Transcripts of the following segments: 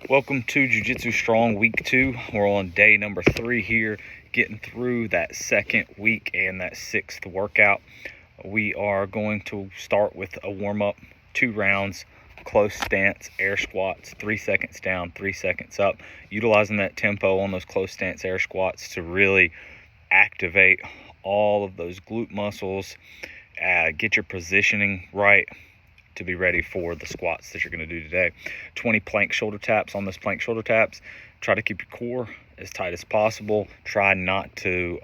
Welcome to Jiu-Jitsu Strong Week 2. We're on day number 3 here, getting through that second week and that 6th workout. We are going to start with a warm-up, 2 rounds, close stance, air squats, 3 seconds down, 3 seconds up, utilizing that tempo on those close stance air squats to really activate all of those glute muscles, get your positioning right, to be ready for the squats that you're going to do today. 20 plank shoulder taps. On those plank shoulder taps, try to keep your core as tight as possible. Try not to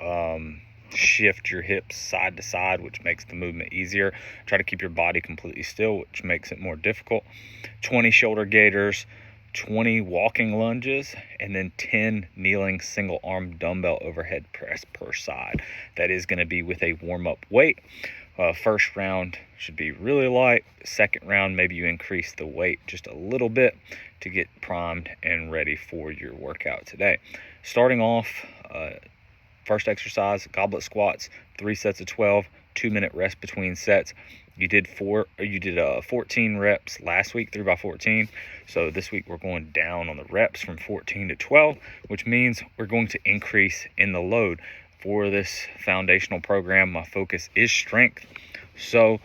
shift your hips side to side, which makes the movement easier. Try to keep your body completely still, which makes it more difficult. 20 shoulder gaiters, 20 walking lunges, and then 10 kneeling single arm dumbbell overhead press per side. That is going to be with a warm-up weight. First round should be really light. Second round, maybe you increase the weight just a little bit to get primed and ready for your workout today. Starting off, first exercise, goblet squats, 3 sets of 12, 2-minute rest between sets. You did 14 reps last week, 3x14. So this week we're going down on the reps from 14 to 12, which means we're going to increase in the load. For this foundational program, my focus is strength. So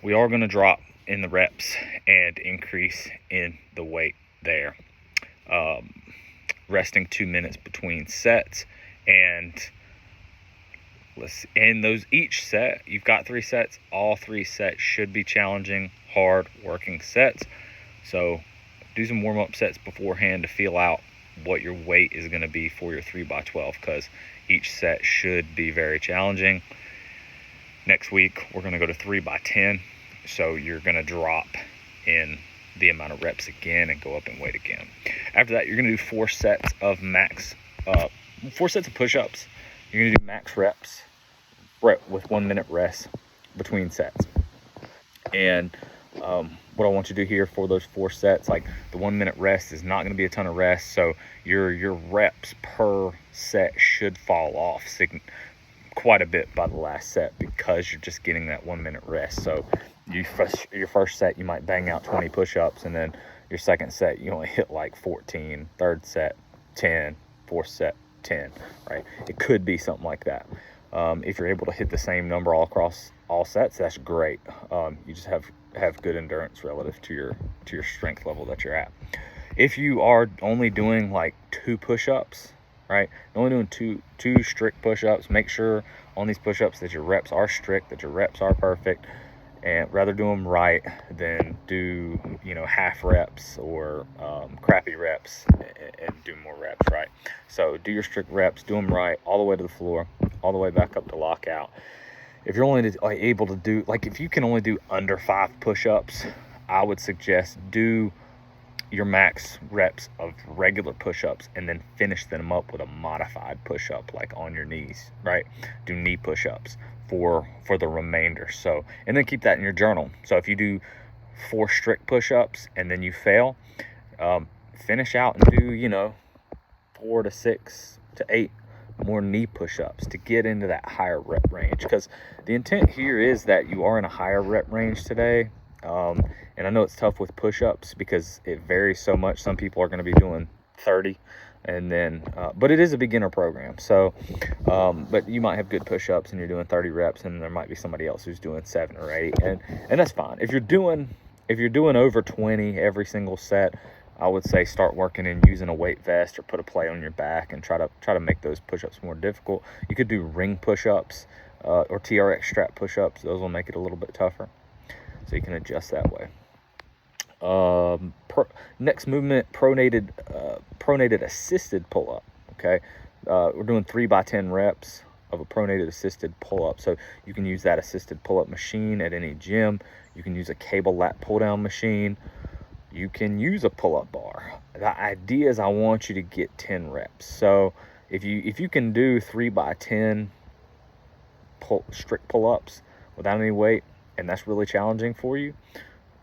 we are going to drop in the reps and increase in the weight there. Resting 2 minutes between sets, and those each set, you've got 3 sets. All 3 sets should be challenging, hard working sets. So do some warm-up sets beforehand to feel out what your weight is going to be for your 3x12, because each set should be very challenging. Next week we're going to go to 3x10, so you're going to drop in the amount of reps again and go up in weight again. After that, you're going to do 4 sets of push-ups. You're going to do max reps with 1 minute rest between sets. And what I want you to do here for those 4 sets, like the 1 minute rest is not going to be a ton of rest, so your reps per set should fall off quite a bit by the last set, because you're just getting that 1 minute rest. So your first set you might bang out 20 push-ups, and then your second set you only hit like 14, third set 10, fourth set 10, right? It could be something like that. If you're able to hit the same number all across all sets, that's great. You just have good endurance relative to your strength level that you're at. If you are only doing like 2 push-ups, right, only doing two strict push-ups, make sure on these push-ups that your reps are strict, that your reps are perfect, and rather do them right than do half reps or crappy reps and do more reps, right? So do your strict reps, do them right, all the way to the floor, all the way back up to lockout. If you're only able to do, like, if you can only do under 5 push-ups, I would suggest do your max reps of regular push-ups and then finish them up with a modified push-up, like on your knees, right? Do knee push-ups for the remainder. So, and then keep that in your journal. So if you do 4 strict push-ups and then you fail, finish out and do 4 to 6 to 8 more knee push-ups to get into that higher rep range, because the intent here is that you are in a higher rep range today. And I know it's tough with push-ups because it varies so much. Some people are going to be doing 30, and then but it is a beginner program, so but you might have good push-ups and you're doing 30 reps, and there might be somebody else who's doing 7 or 8, and that's fine. If you're doing over 20 every single set, I would say start working and using a weight vest or put a plate on your back and try to make those push-ups more difficult. You could do ring push-ups or TRX strap push-ups. Those will make it a little bit tougher, so you can adjust that way. Next movement, pronated assisted pull-up. Okay, we're doing 3x10 reps of a pronated assisted pull-up. So you can use that assisted pull-up machine at any gym. You can use a cable lat pull-down machine. You can use a pull-up bar. The idea is I want you to get 10 reps. So if you can do 3x10 strict pull-ups without any weight, and that's really challenging for you,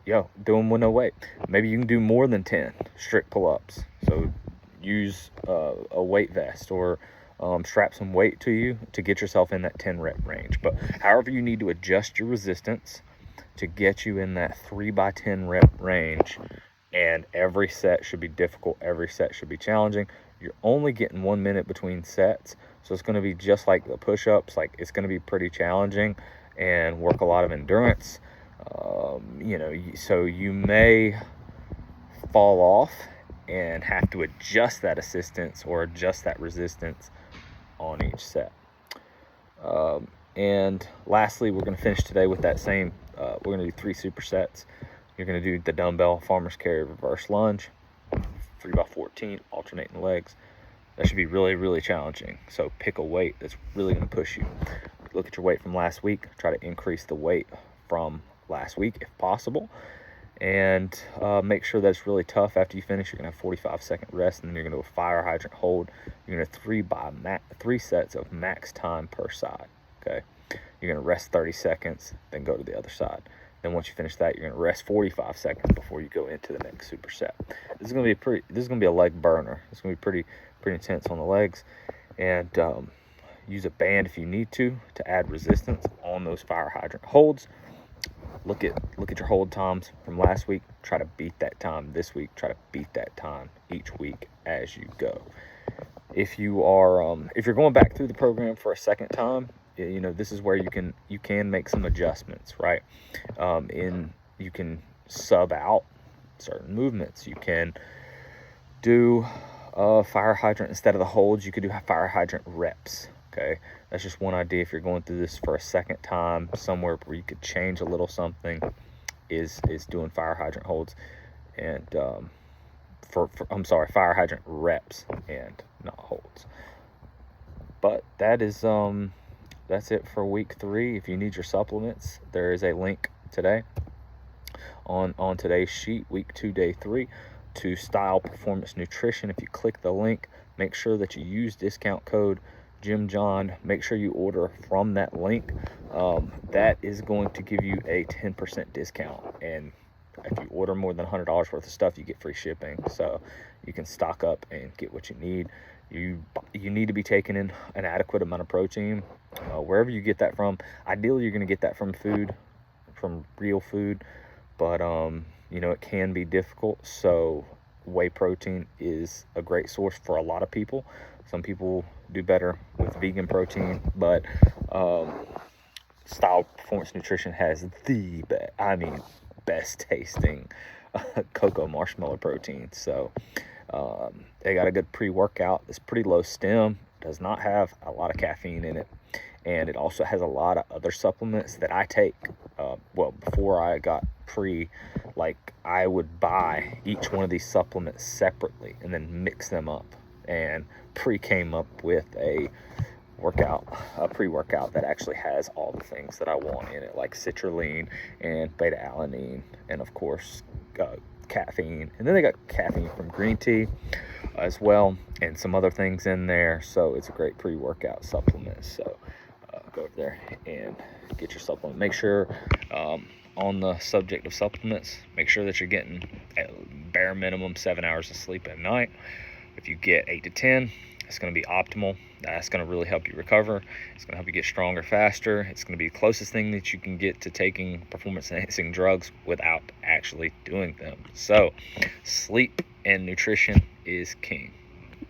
do them with no weight. Maybe you can do more than 10 strict pull-ups. So use a weight vest or strap some weight to you to get yourself in that 10 rep range. But however you need to adjust your resistance to get you in that 3x10 rep range and every set should be difficult. Every set should be challenging. You're only getting 1 minute between sets, so it's going to be just like the push-ups. Like, it's going to be pretty challenging and work a lot of endurance. You know, so you may fall off and have to adjust that assistance or adjust that resistance on each set. And lastly, we're going to finish today with that same, we're going to do 3 supersets. You're going to do the dumbbell farmer's carry reverse lunge, 3x14, alternating legs. That should be really, really challenging. So pick a weight that's really going to push you. Look at your weight from last week. Try to increase the weight from last week if possible. And make sure that it's really tough. After you finish, you're going to have 45-second rest, and then you're going to do a fire hydrant hold. You're going to 3 sets of max time per side. Okay, you're going to rest 30 seconds, then go to the other side. Then once you finish that, you're going to rest 45 seconds before you go into the next superset. This is going to be a leg burner. It's going to be pretty intense on the legs, and use a band if you need to add resistance on those fire hydrant holds. Look at your hold times from last week. Try to beat that time this week. Try to beat that time each week as you go. If you're going back through the program for a second time, you know, this is where you can make some adjustments, right? You can sub out certain movements. You can do fire hydrant instead of the holds. You could do fire hydrant reps. Okay, that's just one idea. If you're going through this for a second time, somewhere where you could change a little something is doing fire hydrant holds, and fire hydrant reps and not holds. But that is that's it for week 3. If you need your supplements, there is a link today on today's sheet, week 2, day 3, to Style Performance Nutrition. If you click the link, make sure that you use discount code Jim John. Make sure you order from that link. That is going to give you a 10% discount, and if you order more than $100 worth of stuff, you get free shipping. So you can stock up and get what you need. You need to be taking in an adequate amount of protein wherever you get that from. Ideally, you're going to get that from real food, but you know, it can be difficult. So whey protein is a great source for a lot of people. Some people do better with vegan protein, but Style Performance Nutrition has the best tasting cocoa marshmallow protein. So they got a good pre-workout. It's pretty low stim, does not have a lot of caffeine in it, and it also has a lot of other supplements that I take. Before I got pre, like, I would buy each one of these supplements separately and then mix them up, and pre came up with a pre-workout that actually has all the things that I want in it, like citrulline and beta-alanine, and of course caffeine. And then they got caffeine from green tea as well, and some other things in there. So it's a great pre-workout supplement. So go over there and get your supplement. Make sure, on the subject of supplements, make sure that you're getting at bare minimum 7 hours of sleep at night. If you get 8 to 10, it's going to be optimal. That's going to really help you recover. It's going to help you get stronger faster. It's going to be the closest thing that you can get to taking performance-enhancing drugs without actually doing them. So sleep and nutrition is king.